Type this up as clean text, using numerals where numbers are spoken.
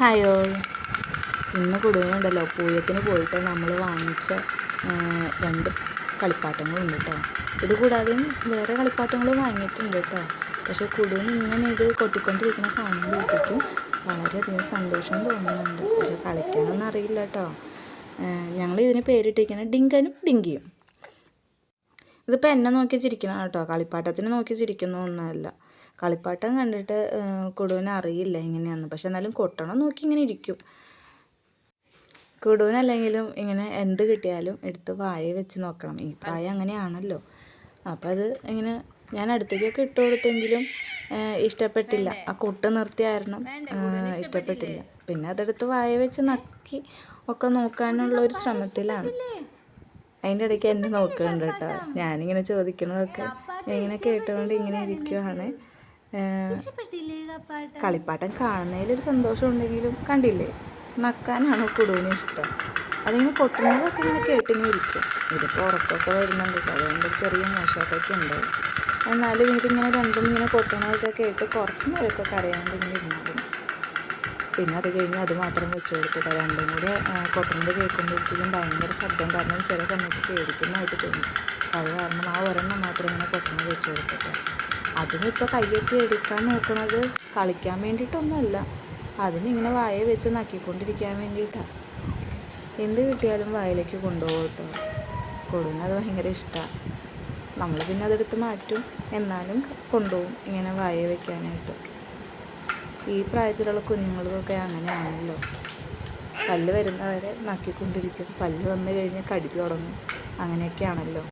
ഹായോ, ഇന്ന് കുടുങ്ങുന്നുണ്ടല്ലോ. പൂയത്തിന് പോയിട്ട് നമ്മൾ വാങ്ങിച്ച 2 കളിപ്പാട്ടങ്ങളുണ്ട് കേട്ടോ. ഇത് കൂടാതെയും വേറെ കളിപ്പാട്ടങ്ങളും വാങ്ങിയിട്ടുണ്ട് കേട്ടോ. പക്ഷേ കുടുവിന് ഇങ്ങനെ ഇത് കൊട്ടിക്കൊണ്ടിരിക്കുന്ന സമയം കേട്ടിട്ടും വളരെയധികം സന്തോഷം തോന്നുന്നുണ്ട്. പക്ഷേ കളിക്കാനൊന്നും അറിയില്ല കേട്ടോ. ഞങ്ങൾ ഇതിന് പേരിട്ടിരിക്കുന്നത് ഡിങ്കനും ഡിങ്കിയും. ഇതിപ്പോൾ എന്നെ നോക്കി ചിരിക്കണം കേട്ടോ, കളിപ്പാട്ടത്തിന് നോക്കി ചിരിക്കുന്ന ഒന്നുമല്ല. കളിപ്പാട്ടം കണ്ടിട്ട് കുടുവിന് അറിയില്ല എങ്ങനെയാണെന്ന്. പക്ഷെ എന്നാലും കൊട്ടണം നോക്കി ഇങ്ങനെ ഇരിക്കും. കുടുവിനല്ലെങ്കിലും ഇങ്ങനെ എന്ത് കിട്ടിയാലും എടുത്ത് വായ വെച്ച് നോക്കണം. ഈ പ്രായം അങ്ങനെയാണല്ലോ. അപ്പം അത് ഇങ്ങനെ ഞാൻ അടുത്തേക്കൊക്കെ ഇട്ട് കൊടുത്തെങ്കിലും ഇഷ്ടപ്പെട്ടില്ല. ആ കൊട്ട് നിർത്തിയ കാരണം ഇഷ്ടപ്പെട്ടില്ല. പിന്നെ അതെടുത്ത് വായ വെച്ച് നക്കി ഒക്കെ നോക്കാനുള്ള ഒരു ശ്രമത്തിലാണ്. അതിൻ്റെ ഇടയ്ക്ക് എന്നെ നോക്കുന്നുണ്ട് കേട്ടോ. ഞാനിങ്ങനെ ചോദിക്കണതൊക്കെ ഇങ്ങനെ കേട്ടുകൊണ്ട് ഇങ്ങനെ ഇരിക്കുവാണ്. കളിപ്പാട്ടം കാണുന്നതിലൊരു സന്തോഷം ഉണ്ടെങ്കിലും കണ്ടില്ലേ, നക്കാനാണ് കുടുവിന് ഇഷ്ടം. അതിങ്ങനെ പൊട്ടുന്നതൊക്കെ ഇങ്ങനെ കേട്ടിങ്ങനെ ഇരിക്കും. ഇതിപ്പോൾ ഉറക്കമൊക്കെ വരുന്നുണ്ട്, അതുകൊണ്ട് ചെറിയ മോശമൊക്കെ ഉണ്ട്. എന്നാലും ഇതിങ്ങനെ രണ്ടും ഇങ്ങനെ പൊട്ടണതൊക്കെ കേട്ട് കുറച്ച് നേരമൊക്കെ കരയാണ്ട് ഇങ്ങനെ ഇരുന്നത്. പിന്നെ അത് കഴിഞ്ഞ് അത് മാത്രം വെച്ച് കൊടുത്തിട്ട് രണ്ടും കൂടെ കൊട്ടുന്നത് കേൾക്കുമ്പോഴത്തേക്കും ഭയങ്കര ശബ്ദം കാരണം ചില സമയത്ത് പേടിക്കുന്നതായിട്ട് തോന്നും. അത് കാരണം ആ ഒരെണ്ണം മാത്രം ഇങ്ങനെ കൊട്ടുന്നത് വെച്ച് കൊടുത്തിട്ട് അതിന് ഇപ്പോൾ കയ്യെത്തി എടുക്കാൻ നോക്കുന്നത് കളിക്കാൻ വേണ്ടിയിട്ടൊന്നുമല്ല, അതിനിങ്ങനെ വായ വെച്ച് നക്കിക്കൊണ്ടിരിക്കാൻ വേണ്ടിയിട്ടാണ്. എന്ത് കിട്ടിയാലും വായിലേക്ക് കൊണ്ടുപോകും കേട്ടോ. കൊടുന്നത് ഭയങ്കര ഇഷ്ടമാണ്. നമ്മൾ പിന്നെ അതെടുത്ത് മാറ്റും, എന്നാലും കൊണ്ടുപോകും ഇങ്ങനെ വായ വയ്ക്കാനായിട്ട്. ഈ പ്രായത്തിലുള്ള കുഞ്ഞുങ്ങൾക്കൊക്കെ അങ്ങനെയാണല്ലോ. പല്ല് വരുന്നവരെ നക്കിക്കൊണ്ടിരിക്കും, പല്ല് വന്നു കഴിഞ്ഞ് കടിച്ചു തുടങ്ങും, അങ്ങനെയൊക്കെയാണല്ലോ.